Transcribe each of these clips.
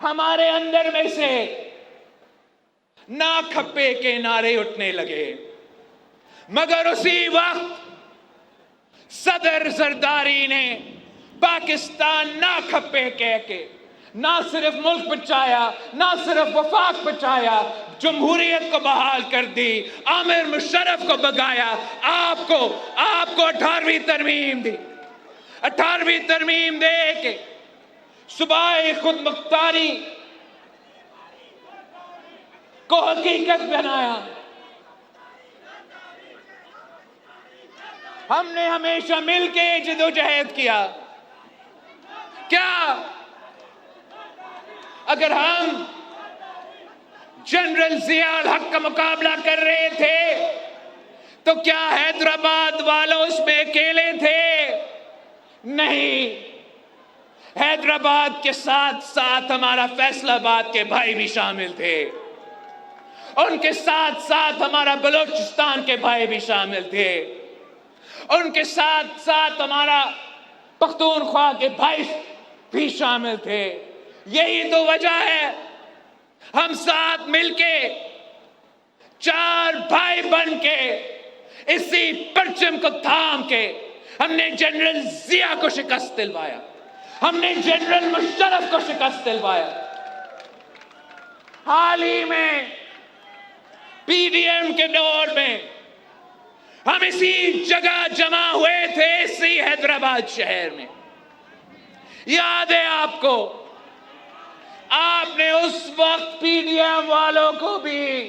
हमारे अंदर में से ना खप्पे के नारे उठने लगे। मगर उसी वक्त सदर जरदारी ने पाकिस्तान ना खप्पे कह के ना सिर्फ मुल्क बचाया, ना सिर्फ वफाक बचाया, जमहूरियत को बहाल कर दी, आमिर मुशर्रफ को भगाया, आपको 18वीं तरमीम दी। 18वीं तरमीम दे के सूबाए खुद मुख्तारी को हकीकत बनाया। हमने हमेशा मिलके जिदोजहद किया। क्या अगर हम जनरल जियाउल हक का मुकाबला कर रहे थे तो क्या हैदराबाद वालों उसमें अकेले थे? नहीं, हैदराबाद के साथ साथ हमारा फैसलाबाद के भाई भी शामिल थे, उनके साथ साथ हमारा बलूचिस्तान के भाई भी शामिल थे, उनके साथ साथ हमारा पख्तूनख्वा के भाई भी शामिल थे। यही तो वजह है हम साथ मिलके 4 भाई बन के इसी परचम को थाम के हमने जनरल जिया को शिकस्त दिलवाया, हमने जनरल मुशर्रफ को शिकस्त दिलवाया। हाल ही में पीडीएम के दौर में हम इसी जगह जमा हुए थे, इसी हैदराबाद शहर में। याद है आपको, आपने उस वक्त पीडीएम वालों को भी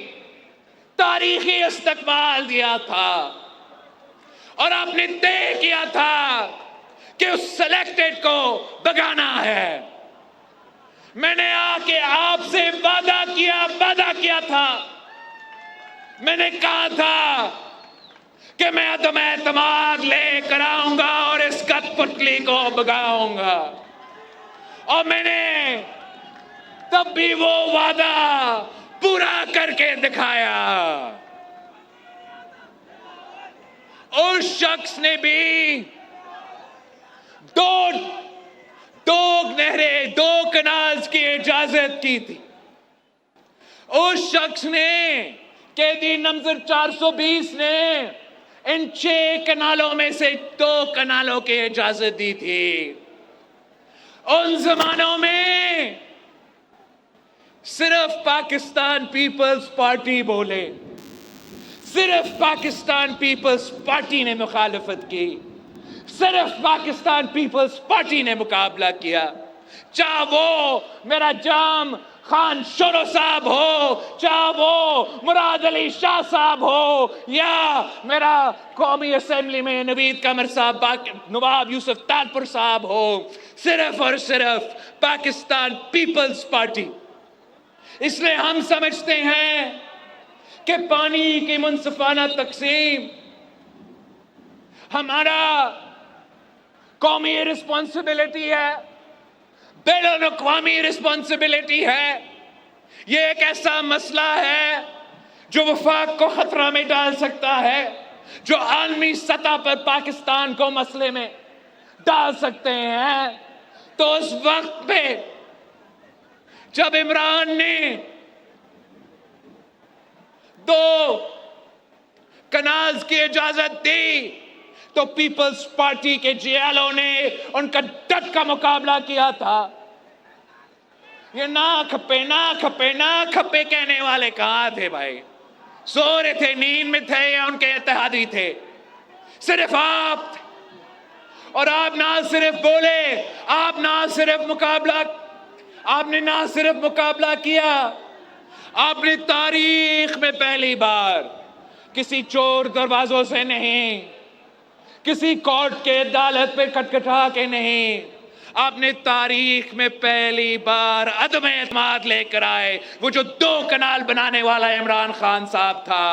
तारीखी इस्तकबाल दिया था और आपने तय किया था कि उस सिलेक्टेड को भगाना है। मैंने आके आपसे वादा किया था, मैंने कहा था कि मैं अदम एतमाद लेकर आऊंगा और इस कठपुतली को भगाऊंगा, और मैंने तब भी वो वादा पूरा करके दिखाया। उस शख्स ने भी दो कनाल्स की इजाजत की थी। उस शख्स ने, कैदी नंबर 420 ने इन 6 कनालों में से 2 कनालों की इजाजत दी थी। उन जमानों में सिर्फ पाकिस्तान पीपल्स पार्टी बोले, सिर्फ पाकिस्तान पीपल्स पार्टी ने मुखालफत की, सिर्फ पाकिस्तान पीपल्स पार्टी ने मुकाबला किया। चाहे वो मेरा जाम खान शोरो साहब हो, चाहे वो मुराद अली शाह साहब हो, या मेरा कौमी असेंबली में नवीद कमर साहब, नवाब यूसुफ तालपुर साहब हो, सिर्फ और सिर्फ पाकिस्तान पीपल्स पार्टी। इसलिए हम समझते हैं कि पानी की मुनसिफाना तकसीम हमारा कौमी रिस्पॉन्सिबिलिटी है, बैनुल अक़वामी रिस्पॉन्सिबिलिटी है। ये एक ऐसा मसला है जो वफाक को खतरा में डाल सकता है, जो आलमी सतह पर पाकिस्तान को मसले में डाल सकते हैं। तो उस वक्त पे जब इमरान ने 2 कनाल्स की इजाजत दी तो पीपल्स पार्टी के जियालों ने उनका डट का मुकाबला किया था। ये ना खप्पे कहने वाले कहां थे भाई? सो रहे थे, नींद में थे, या उनके इत्तेहादी थे? सिर्फ आप थे। और आप ना सिर्फ बोले, आपने ना सिर्फ मुकाबला किया, आपने तारीख में पहली बार किसी चोर दरवाजों से नहीं, किसी कोर्ट के अदालत पे खटखटा के नहीं, आपने तारीख में पहली बार अदम एतमाद लेकर आए। वो जो 2 कनाल बनाने वाला इमरान खान साहब था,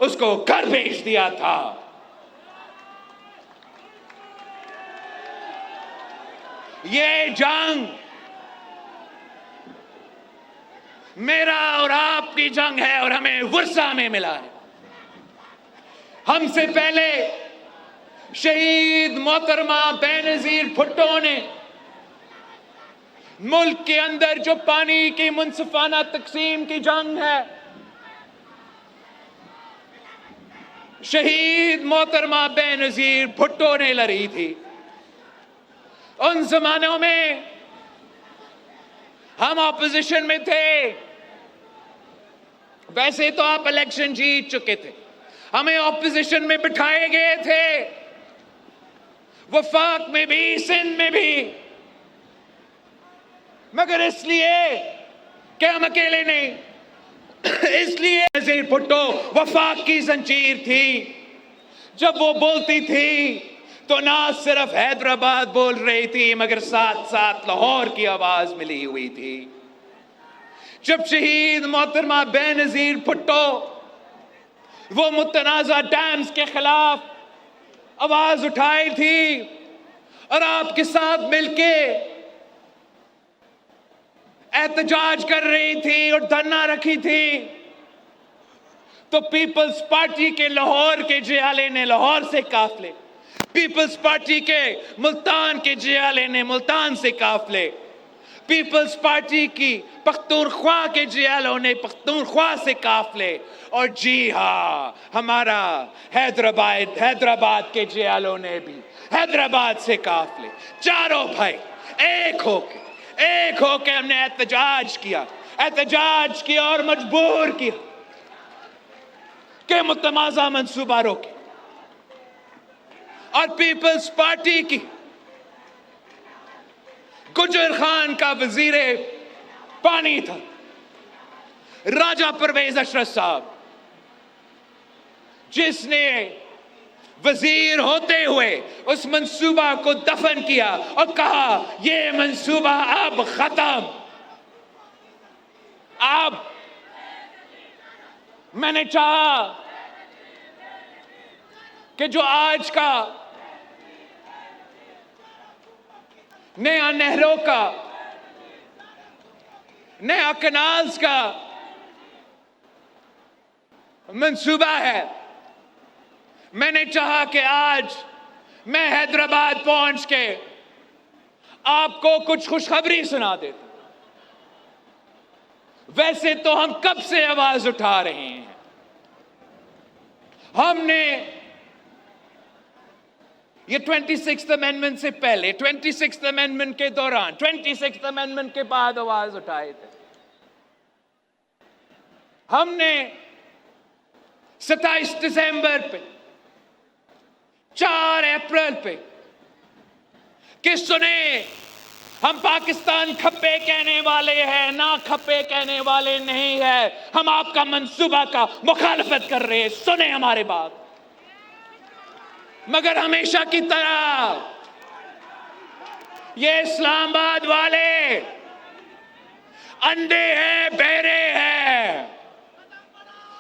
उसको घर भेज दिया था। ये जंग मेरा और आपकी जंग है, और हमें वर्षा में मिला है। हमसे पहले शहीद मोहतरमा बेनजीर भुट्टो ने मुल्क के अंदर जो पानी की मुनसिफाना तकसीम की जंग है, शहीद मोहतरमा बेनजीर भुट्टो ने लड़ी थी। उन जमानों में हम ऑपोजिशन में थे। वैसे तो आप इलेक्शन जीत चुके थे, हमें ऑपोजिशन में बिठाए गए थे, वफाक में भी, सिंध में भी, मगर इसलिए कि हम अकेले नहीं, इसलिए बेनजीर भुट्टो वफाक की जंजीर थी। जब वो बोलती थी तो ना सिर्फ हैदराबाद बोल रही थी, मगर साथ साथ लाहौर की आवाज मिली हुई थी। जब शहीद मोहतरमा बेनजीर भुट्टो वो मुतनाज़ा डैम्स के खिलाफ आवाज उठाई थी और आपके साथ मिलके एहतजाज कर रही थी और धरना रखी थी, तो पीपल्स पार्टी के लाहौर के जियाले ने लाहौर से काफले, पीपल्स पार्टी के मुल्तान के जियाले ने मुल्तान से काफले, पीपल्स पार्टी की पख्तूनख्वा के जियालों ने पख्तूनख्वा से काफले, और जी हाँ, हमारा हैदराबाद के जियालों ने भी हैदराबाद से काफले। चारों भाई एक होके हमने एहतजाज किया और मजबूर किया कि मुतनाज़ा मंसूबा रोके। और पीपल्स पार्टी की गुजर खान का वजीरे पानी था राजा परवेज अशरफ साहब, जिसने वजीर होते हुए उस मंसूबा को दफन किया और कहा यह मंसूबा अब खत्म। अब मैंने चाहा कि जो आज का नया नहरों का, नया कनाल्स का मंसूबा है, मैंने चाहा कि आज मैं हैदराबाद पहुंच के आपको कुछ खुशखबरी सुना देता। वैसे तो हम कब से आवाज उठा रहे हैं, हमने ये 26th अमेंडमेंट से पहले, 26th अमेंडमेंट के दौरान, 26th अमेंडमेंट के बाद आवाज उठाए थे। हमने 27 दिसंबर पे, 4 अप्रैल पे कि सुने, हम पाकिस्तान खप्पे कहने वाले हैं ना, खप्पे कहने वाले नहीं है, हम आपका मंसूबा का मुखालफत कर रहे हैं, सुने हमारे बात। मगर हमेशा की तरह ये इस्लामाबाद वाले अंधे हैं, बहरे हैं,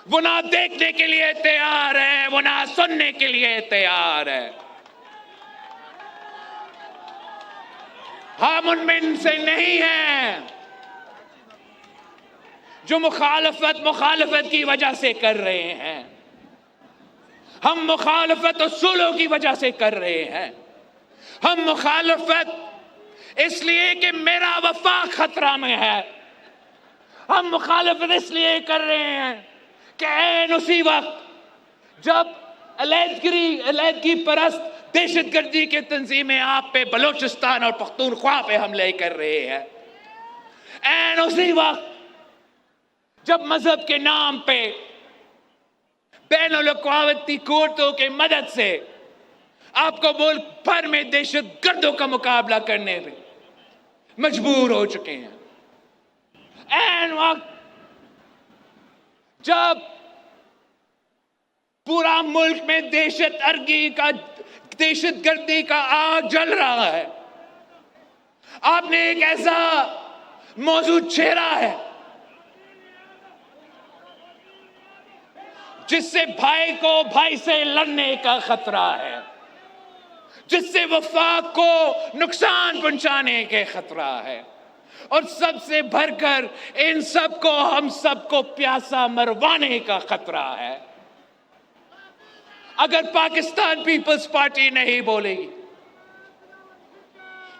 वो ना देखने के लिए तैयार है, वो ना सुनने के लिए तैयार है। हम उनमें से नहीं हैं जो मुखालफत की वजह से कर रहे हैं। हम मुखालफत उसूलों की वजह से कर रहे हैं। हम मुखालफत इसलिए कि मेरा वफाक खतरा में है। हम मुखालफत इसलिए कर रहे हैं कि ऐन उसी वक्त जब अलैदगी परस्त दहशतगर्दी के तंजीमें आप पे, बलोचिस्तान और पख्तूनख्वा पे हमले कर रहे हैं, ऐन उसी वक्त जब मजहब के नाम पे बैनुल-अक़वामी कोर्टों के मदद से आपको मुल्क भर में दहशतगर्दों का मुकाबला करने पे मजबूर हो चुके हैं, ऐन वक्त जब पूरा मुल्क में दहशतगर्दी का आग जल रहा है, आपने एक ऐसा मौजूद छेड़ा है जिससे भाई को भाई से लड़ने का खतरा है, जिससे वफाक को नुकसान पहुंचाने के खतरा है, और सबसे भरकर इन सबको, हम सबको प्यासा मरवाने का खतरा है। अगर पाकिस्तान पीपल्स पार्टी नहीं बोलेगी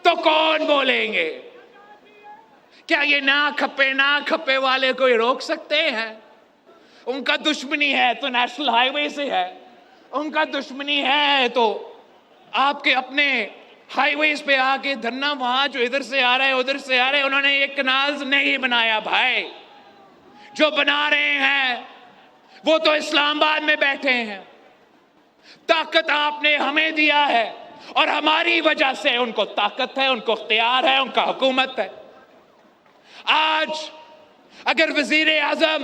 तो कौन बोलेंगे? क्या ये ना खपे वाले कोई रोक सकते हैं? उनका दुश्मनी है तो नेशनल हाईवे से है, उनका दुश्मनी है तो आपके अपने हाईवेज पे आके धरना, वहां जो इधर से आ रहा है उधर से आ रहे हैं। उन्होंने एक कनाल नहीं बनाया भाई, जो बना रहे हैं वो तो इस्लामाबाद में बैठे हैं। ताकत आपने हमें दिया है और हमारी वजह से उनको ताकत है, उनको इख्तियार है, उनका हुकूमत है। आज अगर वजीर आजम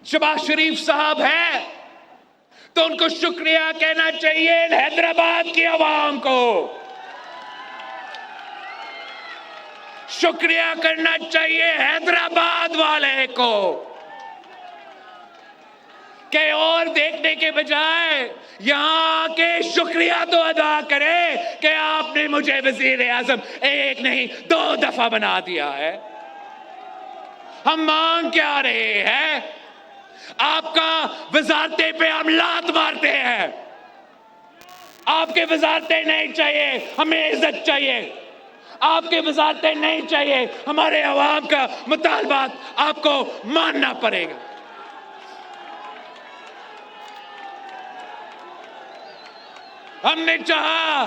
शहबाज शरीफ साहब है तो उनको शुक्रिया कहना चाहिए हैदराबाद की आवाम को, शुक्रिया करना चाहिए हैदराबाद वाले को, कि और देखने के बजाय यहां के शुक्रिया तो अदा करे कि आपने मुझे वजीर आजम एक नहीं 2 दफा बना दिया है। हम मांग क्या रहे हैं? आपका वजारते पे हम लात मारते हैं, आपके वजारते नहीं चाहिए, हमें इज्जत चाहिए। आपके वजारते नहीं चाहिए, हमारे अवाम का मुतालबात आपको मानना पड़ेगा। हमने चाहा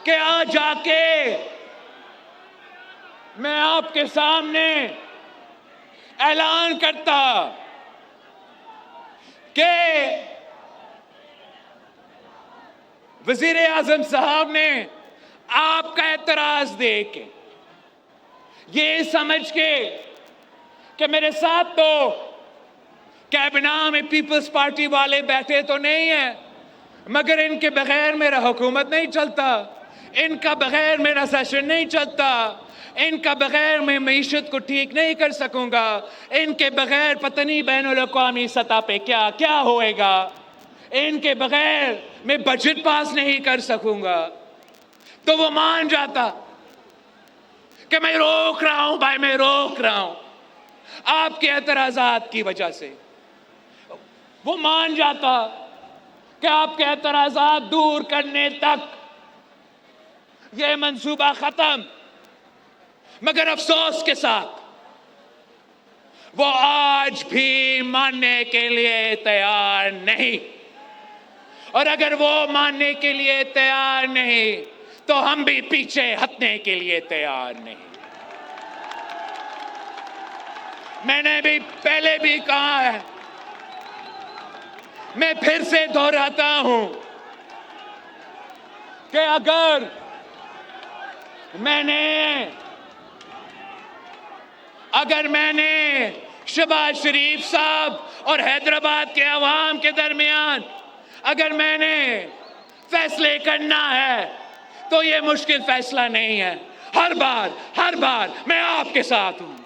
कि आज जाके मैं आपके सामने ऐलान करता कि वजीर आजम साहब ने आपका एतराज देके ये समझ के कि मेरे साथ तो कैबिना में पीपल्स पार्टी वाले बैठे तो नहीं है, मगर इनके बगैर मेरा हुकूमत नहीं चलता, इनका बगैर मेरा सेशन नहीं चलता, इनका बगैर मैं मईशत को ठीक नहीं कर सकूंगा, इनके बगैर पता नहीं बैनुल अक़वामी सतह पे क्या क्या होएगा, इनके बगैर मैं बजट पास नहीं कर सकूंगा। तो वो मान जाता कि मैं रोक रहा हूं भाई, मैं रोक रहा हूं आपके एतराज़ात की वजह से। वो मान जाता कि आपके एतराज़ात दूर करने तक ये मंसूबा खत्म, मगर अफसोस के साथ वो आज भी मानने के लिए तैयार नहीं। और अगर वो मानने के लिए तैयार नहीं तो हम भी पीछे हटने के लिए तैयार नहीं। मैंने भी पहले भी कहा है, मैं फिर से दोहराता हूं कि अगर मैंने शहबाज शरीफ साहब और हैदराबाद के अवाम के दरमियान अगर मैंने फैसले करना है तो ये मुश्किल फैसला नहीं है। हर बार मैं आपके साथ हूं।